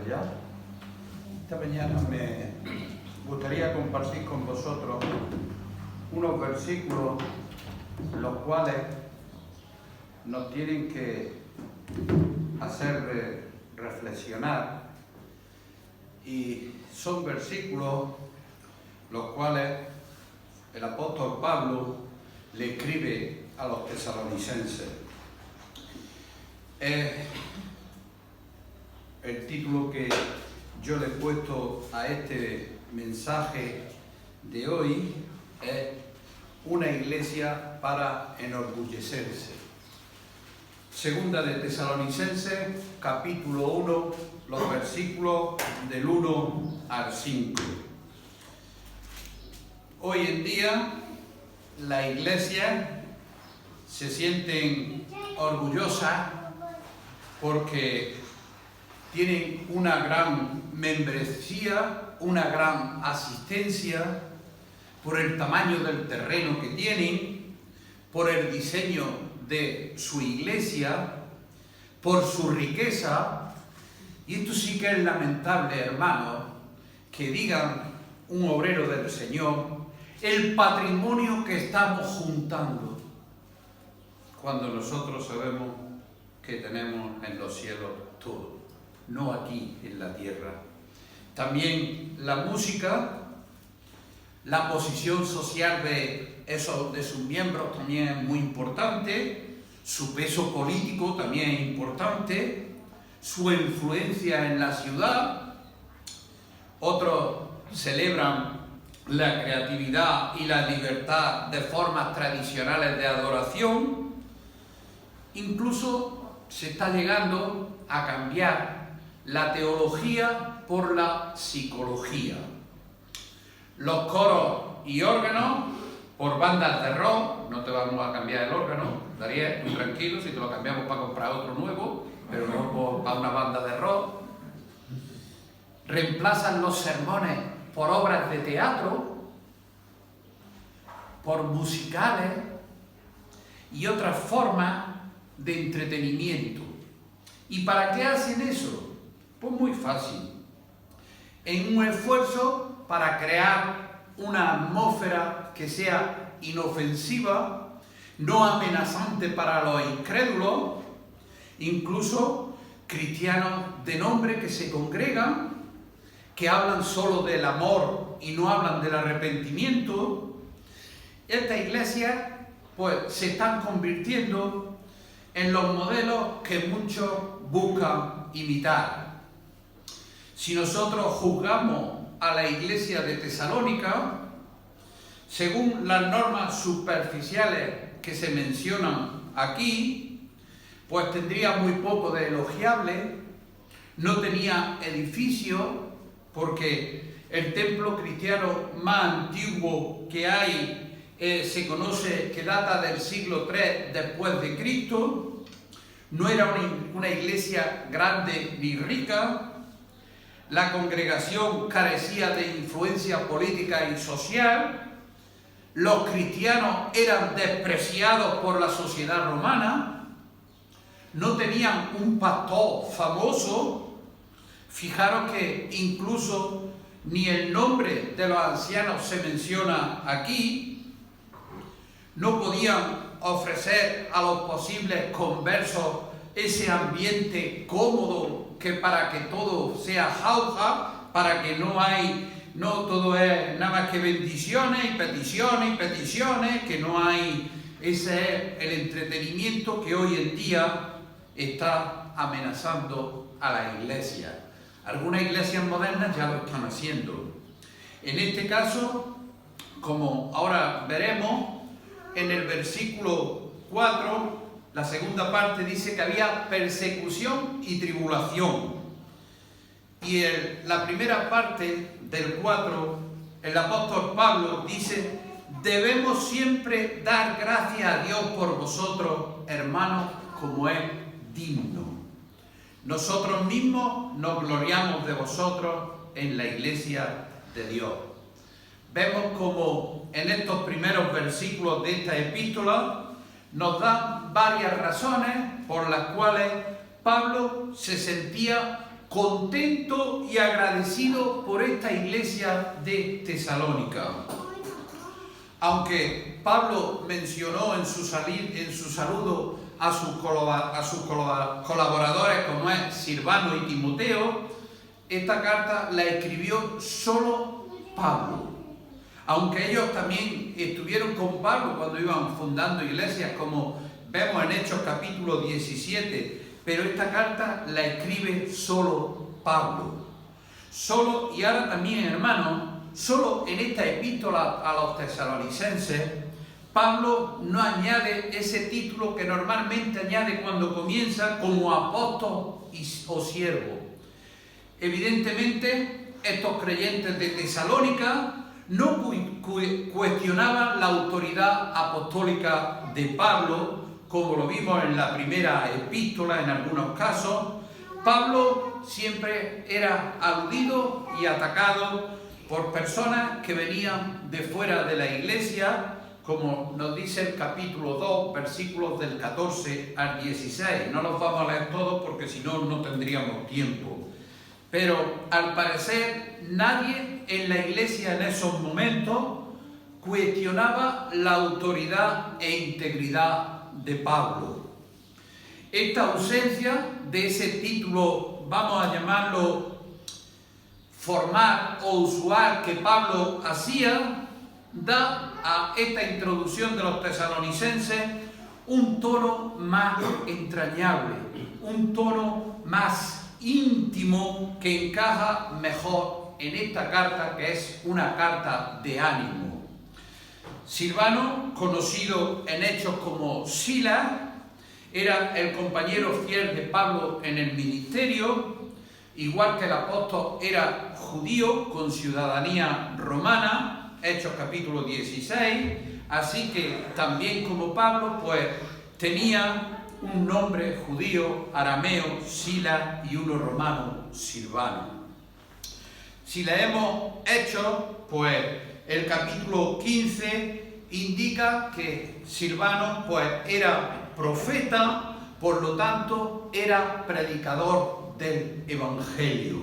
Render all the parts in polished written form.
ya. Esta mañana me gustaría compartir con vosotros unos versículos los cuales nos tienen que hacer reflexionar, y son versículos los cuales el apóstol Pablo le escribe a los tesalonicenses. El título que yo le he puesto a este mensaje de hoy es Una iglesia para enorgullecerse. Segunda de Tesalonicenses, capítulo 1, los versículos del 1 al 5. Hoy en día la iglesia se sienten orgullosas porque tienen una gran membresía, una gran asistencia, por el tamaño del terreno que tienen, por el diseño de su iglesia, por su riqueza. Y esto sí que es lamentable, hermanos, que digan un obrero del Señor el patrimonio que estamos juntando, cuando nosotros sabemos que tenemos en los cielos todo, no aquí en la tierra. También la música, la posición social de sus miembros también es muy importante, su peso político también es importante, su influencia en la ciudad. Otros celebran la creatividad y la libertad de formas tradicionales de adoración. Incluso se está llegando a cambiar la teología por la psicología. Los coros y órganos por bandas de rock. No te vamos a cambiar el órgano, Darío, muy tranquilo, si te lo cambiamos para comprar otro nuevo, pero no para una banda de rock. Reemplazan los sermones por obras de teatro, por musicales y otras formas de entretenimiento. ¿Y para qué hacen eso? Pues muy fácil. En un esfuerzo para crear una atmósfera que sea inofensiva, no amenazante para los incrédulos, incluso cristianos de nombre que se congregan, que hablan solo del amor y no hablan del arrepentimiento. Estas iglesias pues se están convirtiendo en los modelos que muchos buscan imitar. Si nosotros juzgamos a la iglesia de Tesalónica, según las normas superficiales que se mencionan aquí, pues tendría muy poco de elogiable. No tenía edificio, porque el templo cristiano más antiguo que hay se conoce que data del siglo III después de Cristo. No era una iglesia grande ni rica. La congregación carecía de influencia política y social. Los cristianos eran despreciados por la sociedad romana. No tenían un pastor famoso. Fijaros que incluso ni el nombre de los ancianos se menciona aquí. No podían ofrecer a los posibles conversos ese ambiente cómodo para que todo sea jauja, para que no todo es nada más que bendiciones y peticiones, que no hay. Ese es el entretenimiento que hoy en día está amenazando a la iglesia. Algunas iglesias modernas ya lo están haciendo. En este caso, como ahora veremos, en el versículo 4, la segunda parte dice que había persecución y tribulación. Y la primera parte del 4, el apóstol Pablo dice: debemos siempre dar gracias a Dios por vosotros, hermanos, como es digno. Nosotros mismos nos gloriamos de vosotros en la iglesia de Dios. Vemos como en estos primeros versículos de esta epístola nos dan varias razones por las cuales Pablo se sentía contento y agradecido por esta iglesia de Tesalónica. Aunque Pablo mencionó en su saludo a sus colaboradores como es Silvano y Timoteo, esta carta la escribió solo Pablo. Aunque ellos también estuvieron con Pablo cuando iban fundando iglesias, como vemos en Hechos capítulo 17, pero esta carta la escribe solo Pablo. Solo, y ahora también, hermanos, solo en esta epístola a los tesalonicenses, Pablo no añade ese título que normalmente añade cuando comienza como apóstol o siervo. Evidentemente, estos creyentes de Tesalónica no cuestionaban la autoridad apostólica de Pablo, como lo vimos en la primera epístola en algunos casos. Pablo siempre era aludido y atacado por personas que venían de fuera de la iglesia, como nos dice el capítulo 2, versículos del 14 al 16. No los vamos a leer todos porque si no, no tendríamos tiempo. Pero al parecer nadie en la iglesia en esos momentos cuestionaba la autoridad e integridad de Pablo. Esta ausencia de ese título, vamos a llamarlo formal o usual que Pablo hacía, da a esta introducción de los tesalonicenses un tono más entrañable, un tono más íntimo que encaja mejor en esta carta, que es una carta de ánimo. Silvano, conocido en Hechos como Silas, era el compañero fiel de Pablo en el ministerio, igual que el apóstol era judío con ciudadanía romana, Hechos capítulo 16, así que también como Pablo, pues tenía un nombre judío, arameo, Silas, y uno romano, Silvano. Si leemos Hechos, pues el capítulo 15 indica que Silvano pues era profeta, por lo tanto era predicador del Evangelio.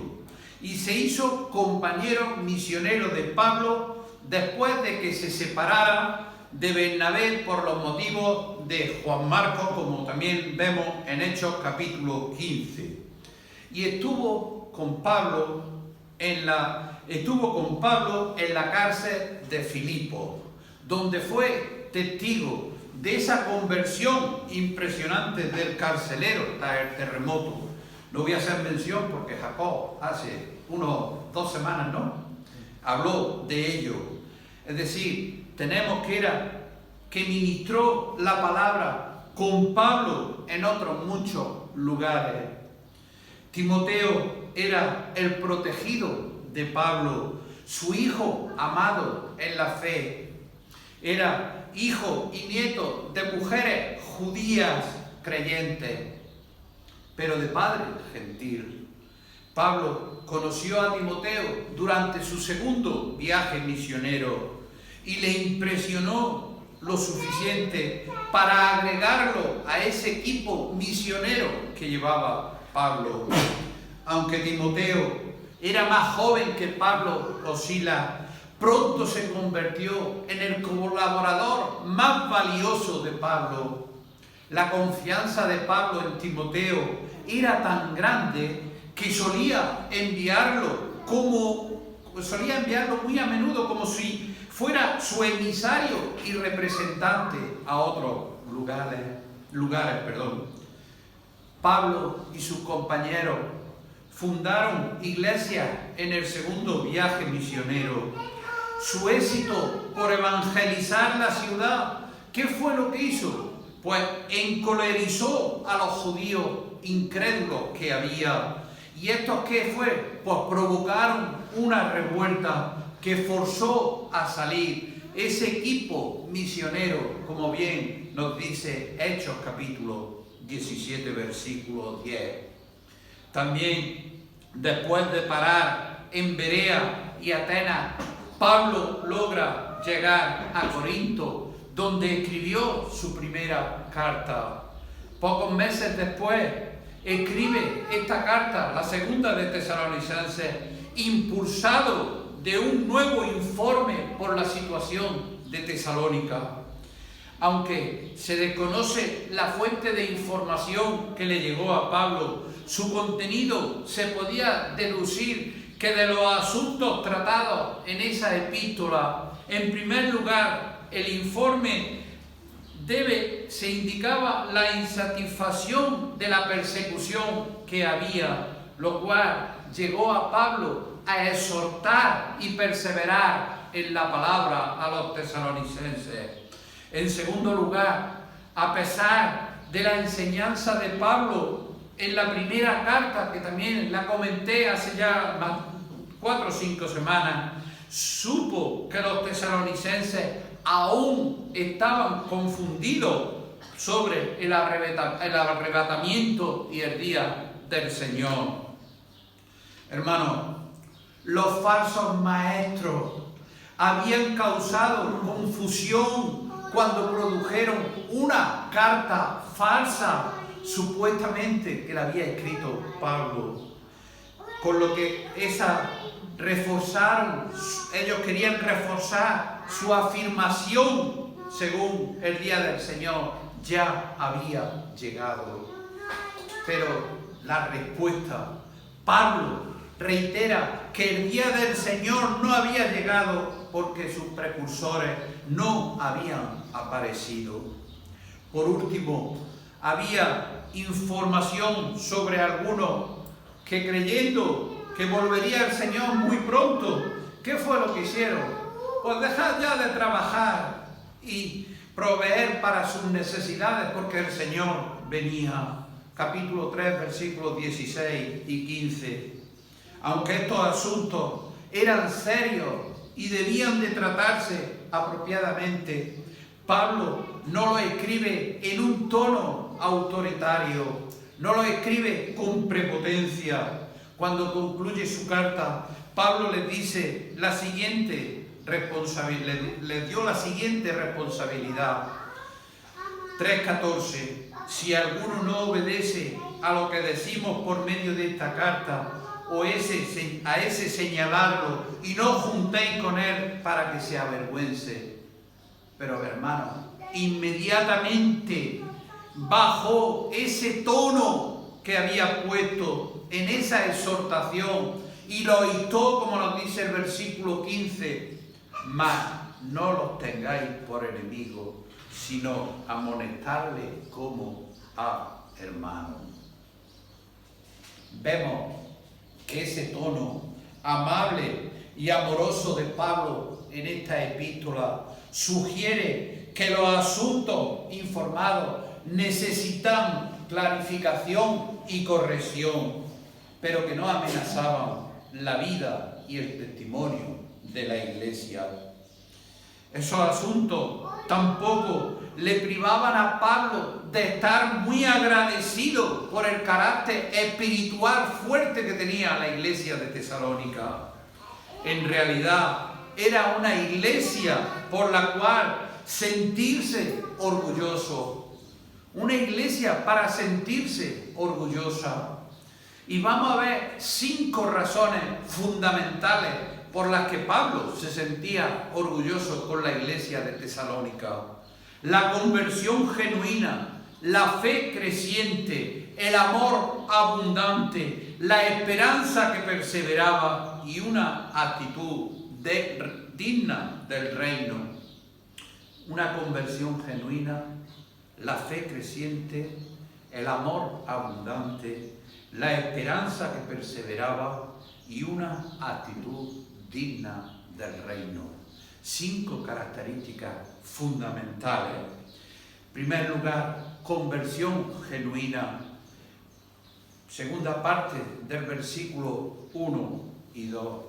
Y se hizo compañero misionero de Pablo después de que se separara de Bernabé por los motivos de Juan Marcos, como también vemos en Hechos capítulo 15. Y estuvo con Pablo en la cárcel de Filipo, donde fue testigo de esa conversión impresionante del carcelero tras el terremoto. No voy a hacer mención porque Jacob hace 2 semanas, ¿no?, habló de ello. Es decir, tenemos que ministró la palabra con Pablo en otros muchos lugares. Timoteo era el protegido de Pablo, su hijo amado en la fe. Era hijo y nieto de mujeres judías creyentes, pero de padre gentil. Pablo conoció a Timoteo durante su segundo viaje misionero y le impresionó lo suficiente para agregarlo a ese equipo misionero que llevaba Pablo. Aunque Timoteo era más joven que Pablo o Silas, pronto se convirtió en el colaborador más valioso de Pablo. La confianza de Pablo en Timoteo era tan grande que solía enviarlo muy a menudo como si fuera su emisario y representante a otros lugares. Pablo y sus compañeros fundaron iglesias en el segundo viaje misionero. Su éxito por evangelizar la ciudad, ¿qué fue lo que hizo? Pues encolerizó a los judíos incrédulos que había. ¿Y estos qué fue? Pues provocaron una revuelta que forzó a salir ese equipo misionero, como bien nos dice Hechos capítulo 17, versículo 10. También, después de parar en Berea y Atenas, Pablo logra llegar a Corinto, donde escribió su primera carta. Pocos meses después, escribe esta carta, la segunda de Tesalonicenses, impulsado de un nuevo informe por la situación de Tesalónica. Aunque se desconoce la fuente de información que le llegó a Pablo, su contenido se podía deducir que de los asuntos tratados en esa epístola, en primer lugar, el informe se indicaba la insatisfacción de la persecución que había, lo cual llegó a Pablo a exhortar y perseverar en la palabra a los tesalonicenses. En segundo lugar, a pesar de la enseñanza de Pablo en la primera carta, que también la comenté hace ya 4 o 5 semanas, supo que los tesalonicenses aún estaban confundidos sobre el arrebatamiento y el día del Señor. Hermanos, los falsos maestros habían causado confusión cuando produjeron una carta falsa, supuestamente que la había escrito Pablo, con lo que ellos querían reforzar su afirmación según el día del Señor ya había llegado. Pero la respuesta, Pablo reitera que el día del Señor no había llegado porque sus precursores no habían aparecido. Por último, había información sobre algunos que, creyendo que volvería el Señor muy pronto, ¿qué fue lo que hicieron? Pues dejar ya de trabajar y proveer para sus necesidades porque el Señor venía. Capítulo 3, versículos 16 y 15. Aunque estos asuntos eran serios y debían de tratarse apropiadamente, Pablo no lo escribe en un tono autoritario, no lo escribe con prepotencia. Cuando concluye su carta, Pablo les dice les dio la siguiente responsabilidad. 3:14. Si alguno no obedece a lo que decimos por medio de esta carta, a ese señalarlo y no juntéis con él para que se avergüence. Pero hermanos, inmediatamente bajó ese tono que había puesto en esa exhortación y lo instó, como nos dice el versículo 15, mas no los tengáis por enemigos, sino amonestadles como a hermanos. Vemos que ese tono amable y amoroso de Pablo en esta epístola sugiere que los asuntos informados necesitan clarificación y corrección, pero que no amenazaban la vida y el testimonio de la Iglesia. Esos asuntos tampoco le privaban a Pablo de estar muy agradecido por el carácter espiritual fuerte que tenía la iglesia de Tesalónica. En realidad, era una iglesia por la cual sentirse orgulloso. Una iglesia para sentirse orgullosa. Y vamos a ver 5 razones fundamentales por las que Pablo se sentía orgulloso con la iglesia de Tesalónica. La conversión genuina, la fe creciente, el amor abundante, la esperanza que perseveraba y una actitud digna del reino. Una conversión genuina, la fe creciente, el amor abundante, la esperanza que perseveraba y una actitud digna del reino. 5 características fundamentales. En primer lugar, conversión genuina. Segunda parte del versículo 1 y 2.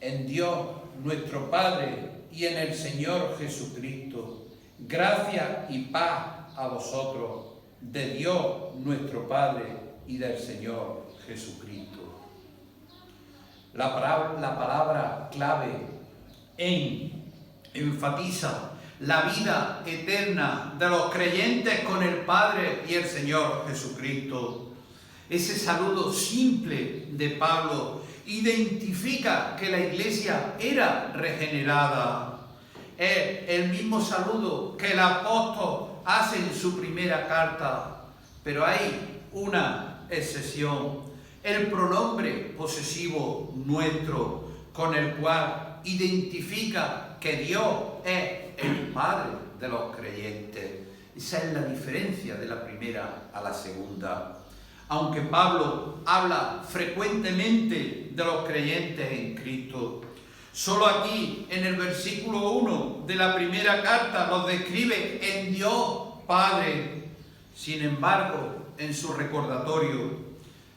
En Dios nuestro Padre y en el Señor Jesucristo, gracia y paz a vosotros, de Dios nuestro Padre y del Señor Jesucristo. La palabra clave enfatiza la vida eterna de los creyentes con el Padre y el Señor Jesucristo. Ese saludo simple de Pablo identifica que la iglesia era regenerada. Es el mismo saludo que el apóstol hace en su primera carta, pero hay una excepción: el pronombre posesivo nuestro, con el cual identifica que Dios es el Padre de los creyentes. Esa es la diferencia de la primera a la segunda. Aunque Pablo habla frecuentemente de los creyentes en Cristo, solo aquí en el versículo 1 de la primera carta los describe en Dios Padre. Sin embargo, en su recordatorio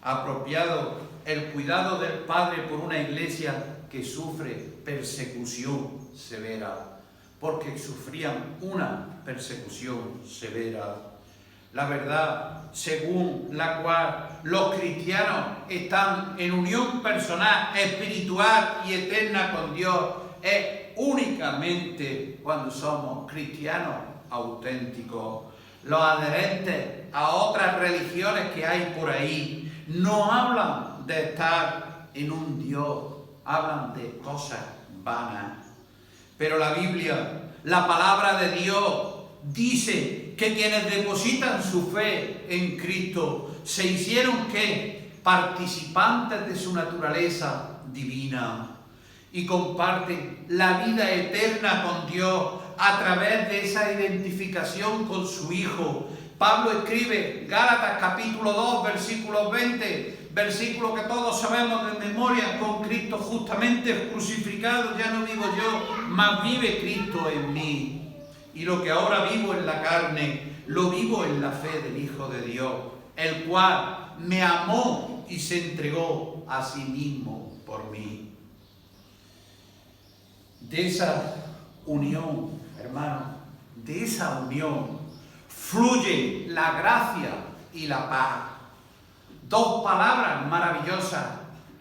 apropiado, el cuidado del Padre por una iglesia que sufre persecución severa, porque sufrían una persecución severa. La verdad según la cual los cristianos están en unión personal, espiritual y eterna con Dios es únicamente cuando somos cristianos auténticos. Los adherentes a otras religiones que hay por ahí no hablan de estar en un Dios, hablan de cosas vanas. Pero la Biblia, la palabra de Dios, dice que quienes depositan su fe en Cristo se hicieron ¿qué? Participantes de su naturaleza divina y comparten la vida eterna con Dios a través de esa identificación con su Hijo. Pablo escribe Gálatas capítulo 2 versículo 20, versículo que todos sabemos de memoria: con Cristo justamente crucificado ya no vivo yo, mas vive Cristo en mí. Y lo que ahora vivo en la carne, lo vivo en la fe del Hijo de Dios, el cual me amó y se entregó a sí mismo por mí. De esa unión, hermano, de esa unión fluye la gracia y la paz. Dos palabras maravillosas,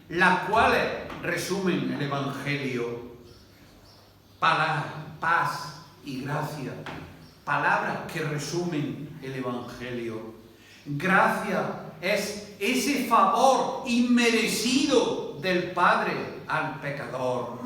las cuales resumen el Evangelio. Paz y gracia, palabras que resumen el Evangelio. Gracia es ese favor inmerecido del Padre al pecador,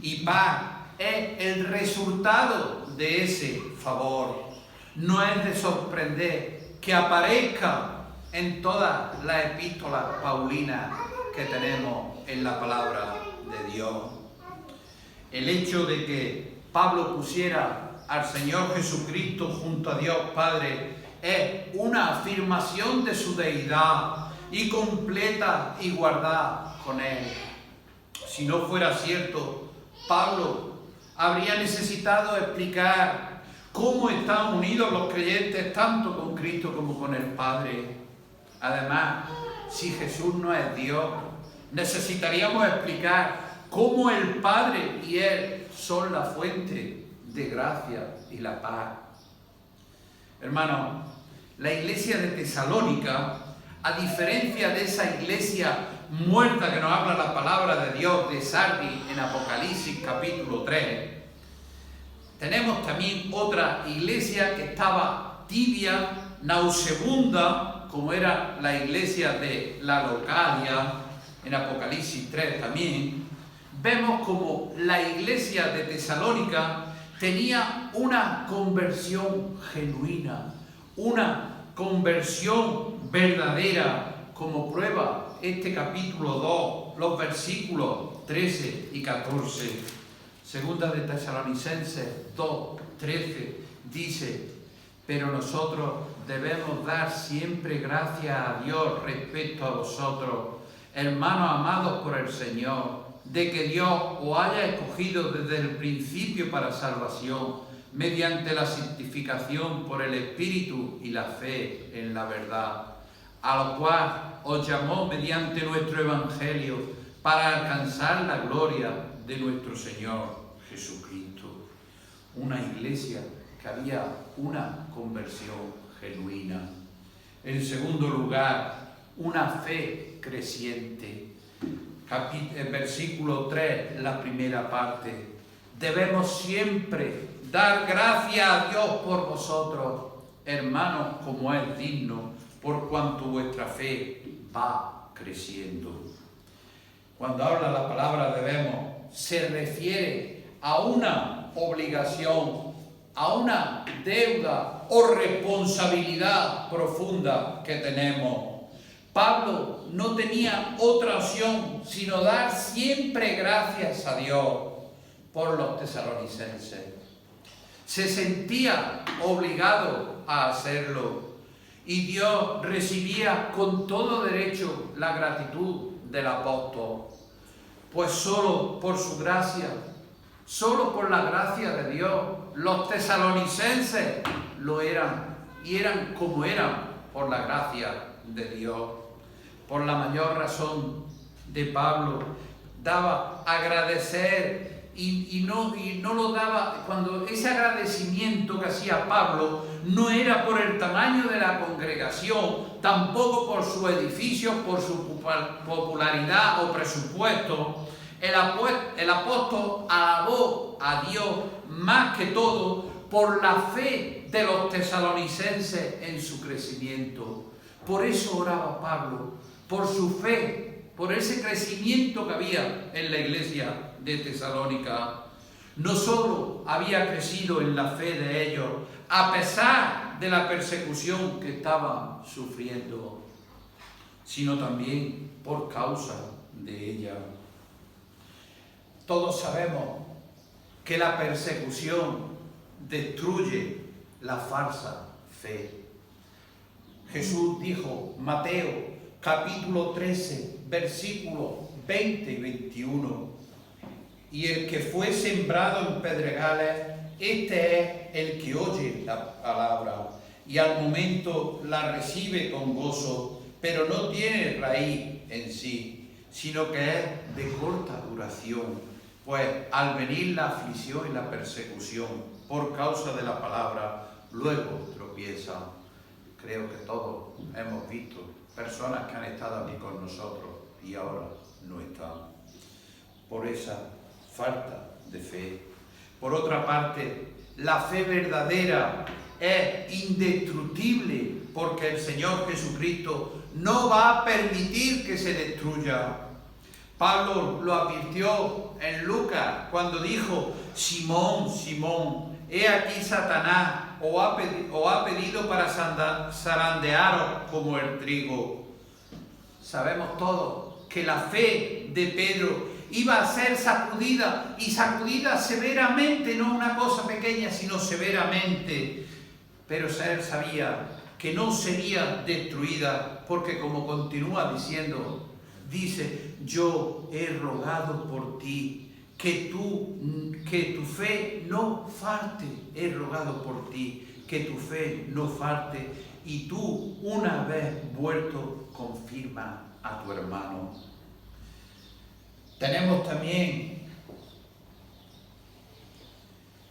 y paz es el resultado de ese favor. No es de sorprender que aparezca en todas las epístolas paulinas que tenemos en la palabra de Dios. El hecho de que Pablo pusiera al Señor Jesucristo junto a Dios Padre es una afirmación de su deidad y completa igualdad con Él. Si no fuera cierto, Pablo habría necesitado explicar cómo están unidos los creyentes tanto con Cristo como con el Padre. Además, si Jesús no es Dios, necesitaríamos explicar cómo el Padre y Él son la fuente de gracia y la paz. Hermano, la iglesia de Tesalónica, a diferencia de esa iglesia muerta que nos habla la palabra de Dios de Sardis en Apocalipsis capítulo 3, tenemos también otra iglesia que estaba tibia, nauseabunda, como era la iglesia de la Locadia, en Apocalipsis 3 también. Vemos como la iglesia de Tesalónica tenía una conversión genuina, una conversión verdadera, como prueba este capítulo 2, los versículos 13 y 14. Segunda de Tesalonicenses 2, 13 dice: pero nosotros debemos dar siempre gracias a Dios respecto a vosotros, hermanos amados por el Señor, de que Dios os haya escogido desde el principio para salvación, mediante la santificación por el Espíritu y la fe en la verdad, a lo cual os llamó mediante nuestro Evangelio para alcanzar la gloria de nuestro Señor Jesucristo. Una iglesia que había una conversión genuina. En segundo lugar, una fe creciente. Versículo 3, la primera parte. Debemos siempre dar gracias a Dios por vosotros, hermanos, como es digno, por cuanto vuestra fe va creciendo. Cuando habla la palabra debemos, se refiere a una obligación, a una deuda o responsabilidad profunda que tenemos. Pablo no tenía otra opción sino dar siempre gracias a Dios por los tesalonicenses. Se sentía obligado a hacerlo y Dios recibía con todo derecho la gratitud del apóstol, pues solo por su gracia, solo por la gracia de Dios, los tesalonicenses lo eran y eran como eran por la gracia de Dios. Por la mayor razón de Pablo, daba agradecer y no lo daba, cuando ese agradecimiento que hacía Pablo no era por el tamaño de la congregación, tampoco por su edificio, por su popularidad o presupuesto. El apóstol alabó a Dios más que todo por la fe de los tesalonicenses en su crecimiento. Por eso oraba Pablo, por su fe, por ese crecimiento que había en la iglesia de Tesalónica. No solo había crecido en la fe de ellos, a pesar de la persecución que estaban sufriendo, sino también por causa de ella. Todos sabemos que la persecución destruye la falsa fe. Jesús dijo, Mateo capítulo 13, versículos 20 y 21, y el que fue sembrado en pedregales, este es el que oye la palabra y al momento la recibe con gozo, pero no tiene raíz en sí, sino que es de corta duración, pues al venir la aflicción y la persecución por causa de la palabra, luego tropieza. Creo que todos hemos visto personas que han estado aquí con nosotros y ahora no están, por esa falta de fe. Por otra parte, la fe verdadera es indestructible porque el Señor Jesucristo no va a permitir que se destruya. Pablo lo advirtió en Lucas cuando dijo, Simón, Simón, he aquí Satanás os ha pedido para zarandearos como el trigo. Sabemos todos que la fe de Pedro iba a ser sacudida, y sacudida severamente, no una cosa pequeña, sino severamente. Pero él sabía que no sería destruida, porque como continúa diciendo, dice, yo he rogado por ti, que tu fe no falte, he rogado por ti, que tu fe no falte, y tú, una vez vuelto, confirma a tu hermano. Tenemos también,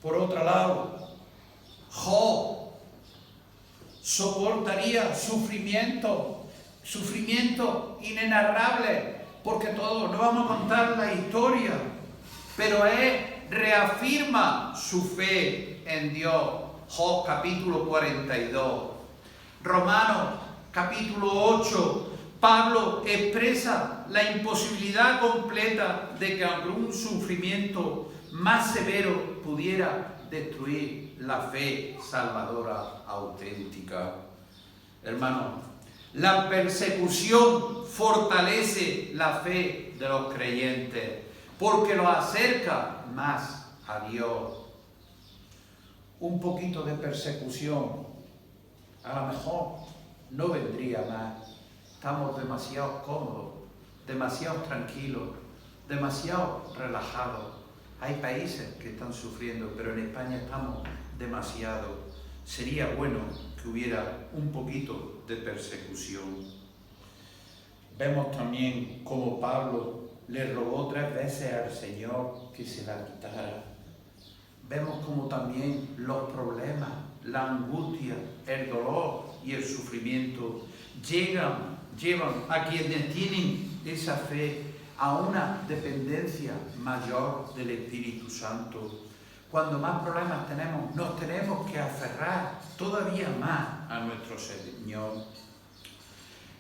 por otro lado, Job soportaría sufrimiento inenarrable, porque todos no vamos a contar la historia, pero él reafirma su fe en Dios. Job capítulo 42. Romanos capítulo 8. Pablo expresa la imposibilidad completa de que algún sufrimiento más severo pudiera destruir la fe salvadora auténtica. Hermanos, la persecución fortalece la fe de los creyentes porque los acerca más a Dios. Un poquito de persecución, a lo mejor no vendría más. Estamos demasiado cómodos, demasiado tranquilos, demasiado relajados. Hay países que están sufriendo, pero en España estamos demasiado. Sería bueno que hubiera un poquito de persecución. Vemos también cómo Pablo le rogó 3 veces al Señor que se la quitara. Vemos cómo también los problemas, la angustia, el dolor y el sufrimiento llevan a quienes tienen esa fe a una dependencia mayor del Espíritu Santo. cuando más problemas tenemos, nos tenemos que aferrar todavía más a nuestro Señor.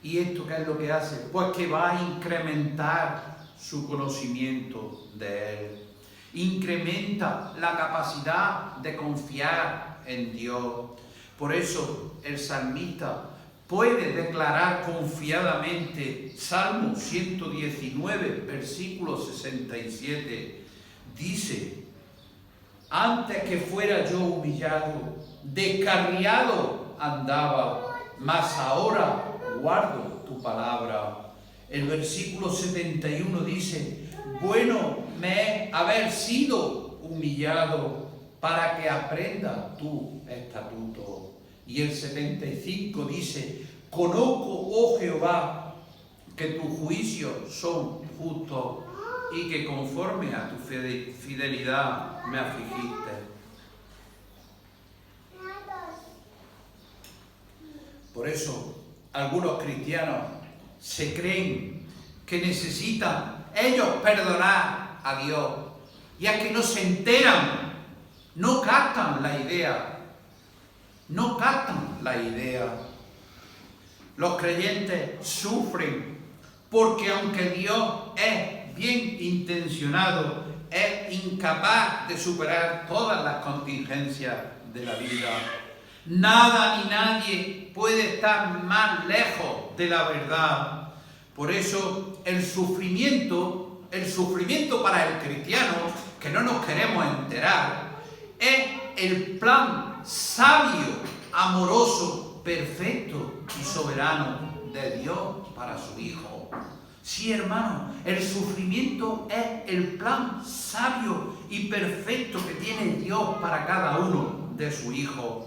¿Y esto qué es lo que hace? Pues que va a incrementar su conocimiento de Él. Incrementa la capacidad de confiar en Dios. Por eso el salmista puede declarar confiadamente, Salmo 119, versículo 67, dice: antes que fuera yo humillado, descarriado andaba, mas ahora guardo tu palabra. El versículo 71 dice: bueno me es haber sido humillado para que aprenda tu estatuto. Y el 75 dice: conozco, oh Jehová, que tus juicios son justos y que conforme a tu fidelidad me afligiste. Por eso algunos cristianos se creen que necesitan ellos perdonar a Dios. Y es que no se enteran, no captan la idea. No captan la idea. Los creyentes sufren porque aunque Dios es bien intencionado, es incapaz de superar todas las contingencias de la vida. Nada ni nadie puede estar más lejos de la verdad. Por eso el sufrimiento para el cristiano, que no nos queremos enterar, es el plan sabio, amoroso, perfecto y soberano de Dios para su Hijo. Sí, hermano, el sufrimiento es el plan sabio y perfecto que tiene Dios para cada uno de sus hijos.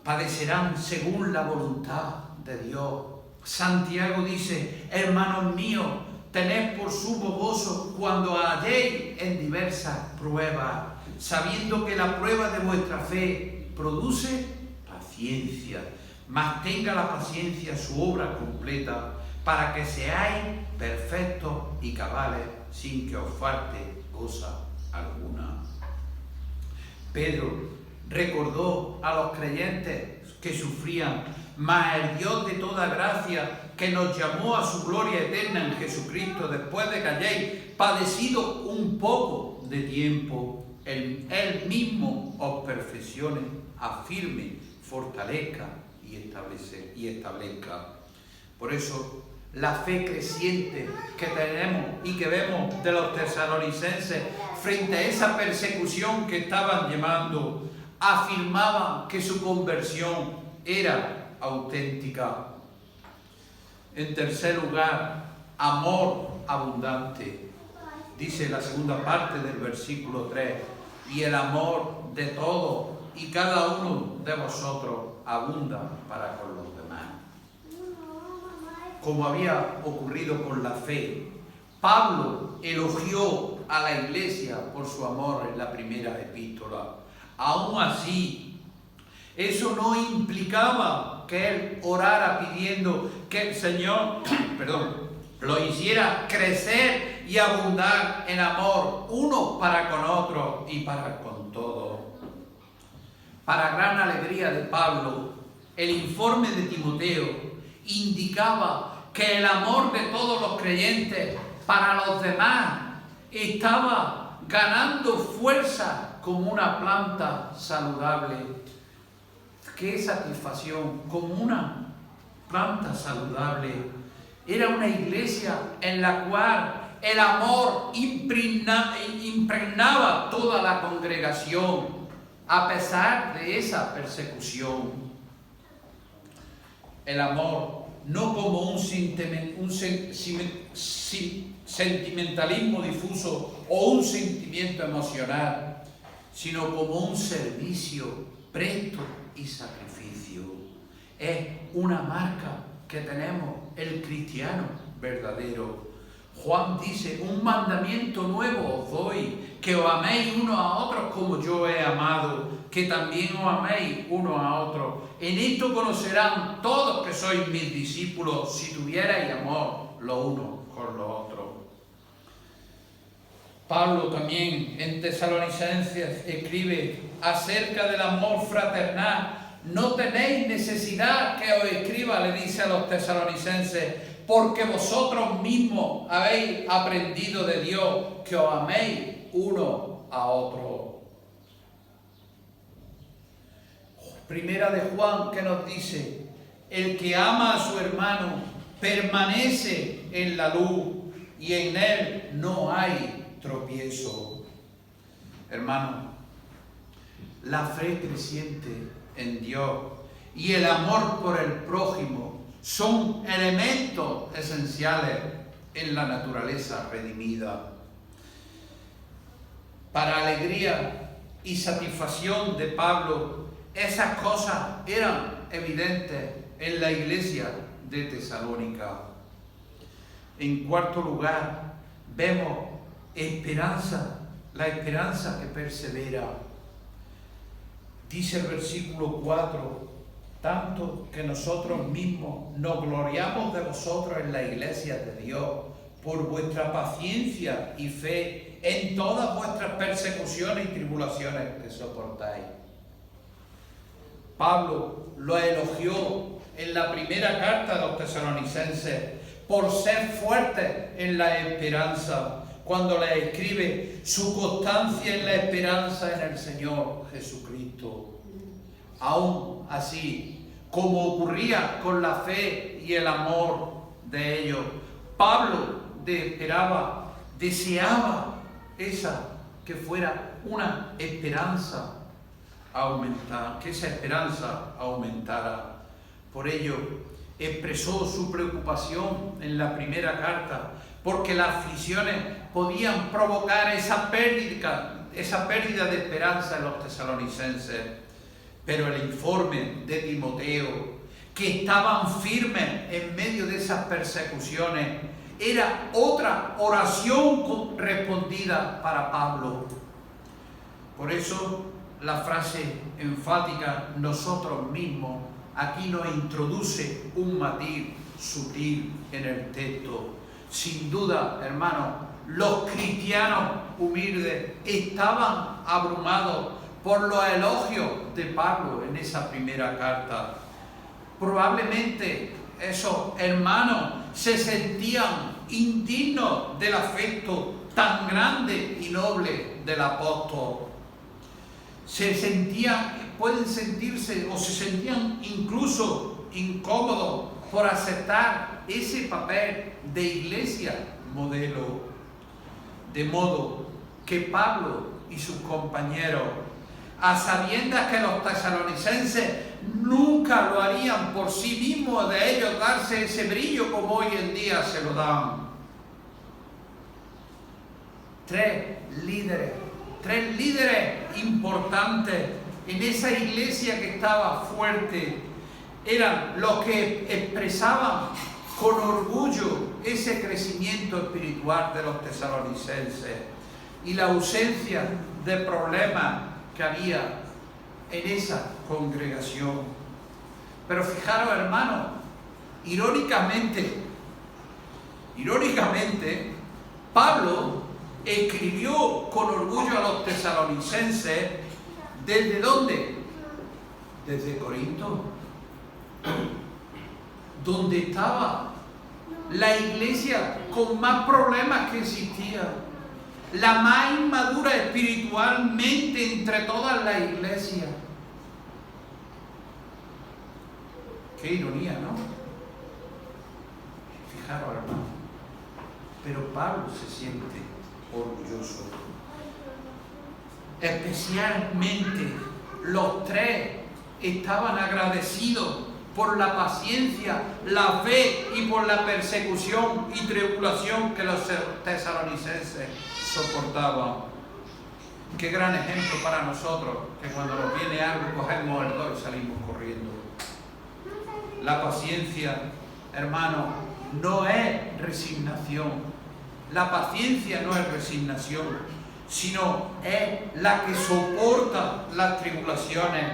Padecerán según la voluntad de Dios. Santiago dice: hermanos míos, tened por sumo gozo cuando halléis en diversas pruebas, sabiendo que la prueba de vuestra fe produce paciencia. Mas tenga la paciencia su obra completa, para que seáis perfectos y cabales, sin que os falte cosa alguna. Pedro recordó a los creyentes que sufrían: mas el Dios de toda gracia, que nos llamó a su gloria eterna en Jesucristo, después de que hayáis padecido un poco de tiempo, Él mismo os perfeccione, afirme, fortalezca y establezca. Por eso, la fe creciente que tenemos y que vemos de los tesalonicenses frente a esa persecución que estaban llevando, afirmaban que su conversión era auténtica. En tercer lugar, amor abundante. Dice la segunda parte del versículo 3: y el amor de todos y cada uno de vosotros abunda para con los demás. Como había ocurrido con la fe, Pablo elogió a la iglesia por su amor en la primera epístola. Aún así, eso no implicaba que él orara pidiendo que el Señor lo hiciera crecer y abundar en amor, uno para con otro y para con todos. Para gran alegría de Pablo, el informe de Timoteo indicaba que el amor de todos los creyentes para los demás estaba ganando fuerza como una planta saludable. ¡Qué satisfacción! Como una planta saludable. Era una iglesia en la cual el amor impregnaba toda la congregación a pesar de esa persecución. El amor no como un sentimentalismo difuso o un sentimiento emocional, sino como un servicio presto y sacrificio. Es una marca que tenemos el cristiano verdadero. Juan dice: un mandamiento nuevo os doy, que os améis unos a otros como yo he amado, que también os améis unos a otros. En esto conocerán todos que sois mis discípulos, si tuvierais amor los unos con los otros. Pablo también en Tesalonicenses escribe acerca del amor fraternal. No tenéis necesidad que os escriba, le dice a los tesalonicenses, porque vosotros mismos habéis aprendido de Dios que os améis uno a otro. Primera de Juan, que nos dice, el que ama a su hermano permanece en la luz y en él no hay tropiezo. Hermano, la fe creciente en Dios y el amor por el prójimo son elementos esenciales en la naturaleza redimida. Para alegría y satisfacción de Pablo, esas cosas eran evidentes en la iglesia de Tesalónica. En cuarto lugar, vemos esperanza, la esperanza que persevera. Dice el versículo 4, tanto que nosotros mismos nos gloriamos de vosotros en la iglesia de Dios por vuestra paciencia y fe en todas vuestras persecuciones y tribulaciones que soportáis. Pablo lo elogió en la primera carta de los tesalonicenses por ser fuertes en la esperanza, cuando le escribe su constancia en la esperanza en el Señor Jesucristo. Aún así, como ocurría con la fe y el amor de ellos, Pablo deseaba que fuera una esperanza aumentar, que esa esperanza aumentara. Por ello, expresó su preocupación en la primera carta, porque las aflicciones podían provocar esa pérdida de esperanza en los tesalonicenses. Pero el informe de Timoteo, que estaban firmes en medio de esas persecuciones, era otra oración respondida para Pablo. Por eso la frase enfática nosotros mismos aquí nos introduce un matiz sutil en el texto. Sin duda, hermanos, los cristianos humildes estaban abrumados por los elogios de Pablo en esa primera carta. Probablemente esos hermanos se sentían indignos del afecto tan grande y noble del apóstol. Se sentían incluso incómodos por aceptar ese papel de iglesia modelo. De modo que Pablo y sus compañeros, a sabiendas que los tesalonicenses nunca lo harían por sí mismos, de ellos darse ese brillo como hoy en día se lo dan. Tres líderes importantes en esa iglesia que estaba fuerte eran los que expresaban con orgullo ese crecimiento espiritual de los tesalonicenses y la ausencia de problemas que había en esa congregación. Pero fijaros, hermanos, irónicamente, Pablo escribió con orgullo a los tesalonicenses. ¿Desde dónde? Desde Corinto, donde estaba la iglesia con más problemas que existía, la más inmadura espiritualmente entre todas las iglesias. Qué ironía, ¿no? Fijaros, hermano. Pero Pablo se siente orgulloso. Especialmente los tres estaban agradecidos por la paciencia, la fe y por la persecución y tribulación que los tesalonicenses soportaban. Qué gran ejemplo para nosotros, que cuando nos viene algo cogemos el dolor y salimos corriendo. La paciencia, hermano, no es resignación. La paciencia no es resignación, sino es la que soporta las tribulaciones.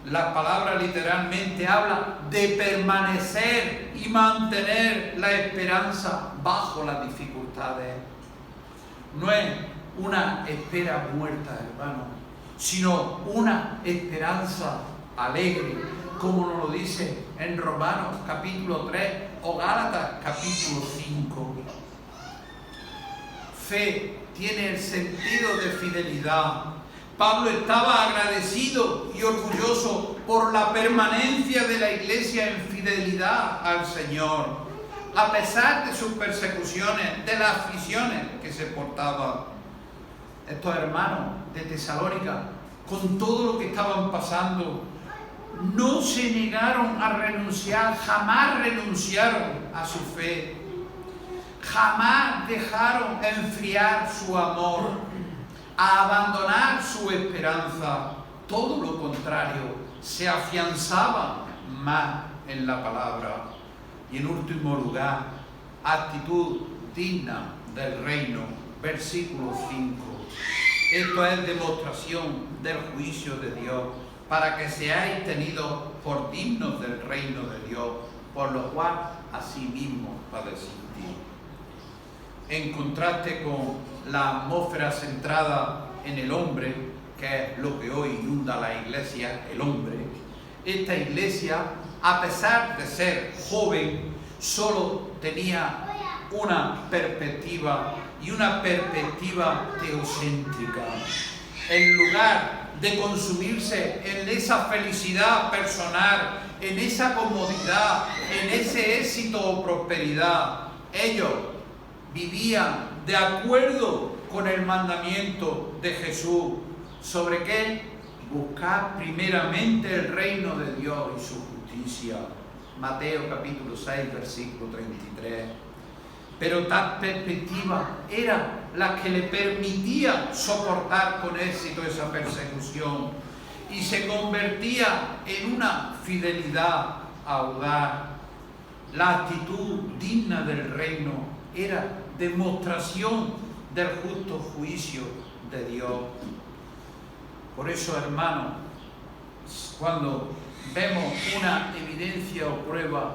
La palabra literalmente habla de permanecer y mantener la esperanza bajo las dificultades. No es una espera muerta, hermano, sino una esperanza alegre, como nos lo dice en Romanos capítulo 3 o Gálatas capítulo 5. Fe tiene el sentido de fidelidad. Pablo estaba agradecido y orgulloso por la permanencia de la iglesia en fidelidad al Señor, a pesar de sus persecuciones, de las aflicciones que se portaban. Estos hermanos de Tesalónica, con todo lo que estaban pasando, no se negaron a renunciar, jamás renunciaron a su fe, jamás dejaron enfriar su amor, a abandonar su esperanza. Todo lo contrario, se afianzaban más en la palabra. Y en último lugar, actitud digna del reino, versículo 5. Esto es demostración del juicio de Dios, para que seáis tenidos por dignos del reino de Dios, por lo cual asimismo padecís. En contraste con la atmósfera centrada en el hombre, que es lo que hoy inunda la iglesia, el hombre, esta iglesia, a pesar de ser joven, solo tenía una perspectiva, y una perspectiva teocéntrica. En lugar de consumirse en esa felicidad personal, en esa comodidad, en ese éxito o prosperidad, ellos vivían de acuerdo con el mandamiento de Jesús. ¿Sobre qué? Buscar primeramente el reino de Dios y su justicia. Mateo capítulo 6, versículo 33. Pero tal perspectiva era la que le permitía soportar con éxito esa persecución, y se convertía en una fidelidad audaz. La actitud digna del reino era demostración del justo juicio de Dios. Por eso, hermanos, cuando vemos una evidencia o prueba,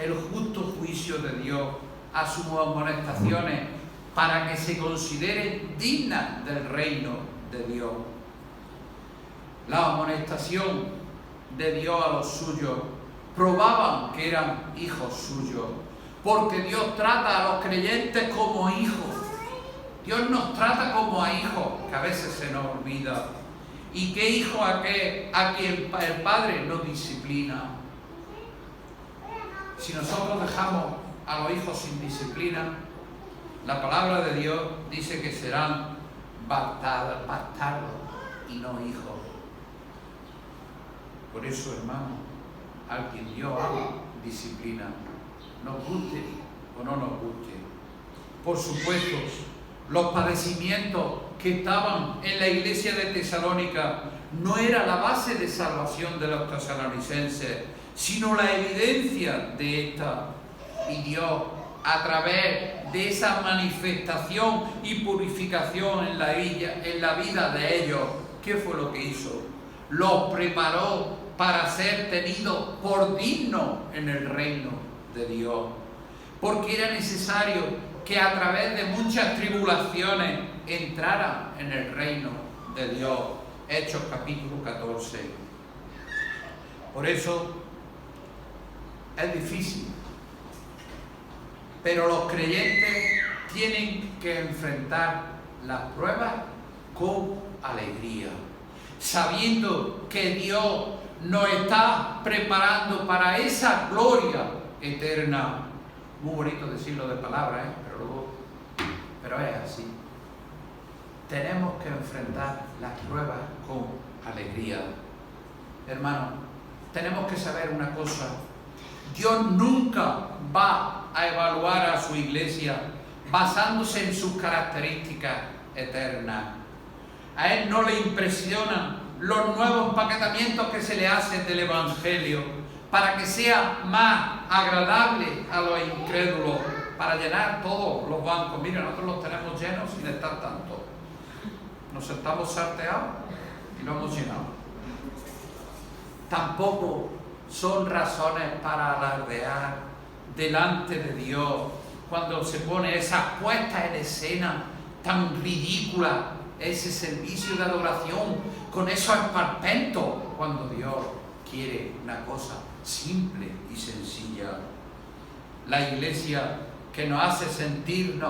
el justo juicio de Dios a sus amonestaciones, para que se consideren dignas del reino de Dios. La amonestación de Dios a los suyos probaban que eran hijos suyos, porque Dios trata a los creyentes como hijos. Dios nos trata como a hijos, que a veces se nos olvida. ¿Y qué hijo a quien el Padre nos disciplina? Si nosotros dejamos a los hijos sin disciplina, la palabra de Dios dice que serán bastardos y no hijos. Por eso, hermano, al quien Dios ama, disciplina, nos guste o no nos guste. Por supuesto, los padecimientos que estaban en la iglesia de Tesalónica no era la base de salvación de los tesalonicenses, sino la evidencia de esta. Y Dios, a través de esa manifestación y purificación en la vida de ellos, ¿qué fue lo que hizo? Los preparó para ser tenidos por dignos en el reino de Dios. Porque era necesario que a través de muchas tribulaciones entraran en el reino de Dios. Hechos capítulo 14. Por eso es difícil, pero los creyentes tienen que enfrentar las pruebas con alegría, sabiendo que Dios nos está preparando para esa gloria eterna. Muy bonito decirlo de palabras, pero es así. Tenemos que enfrentar las pruebas con alegría. Hermano, tenemos que saber una cosa: Dios nunca va a evaluar a su iglesia basándose en sus características eternas. A Él no le impresionan los nuevos empaquetamientos que se le hacen del Evangelio para que sea más agradable a los incrédulos, para llenar todos los bancos. Mira, nosotros los tenemos llenos sin estar tanto. Nos estamos salteados y lo hemos llenado. Tampoco son razones para alardear delante de Dios cuando se pone esa puesta en escena tan ridícula ese servicio de adoración con esos esperpentos cuando Dios quiere una cosa simple y sencilla. La iglesia que nos hace sentirnos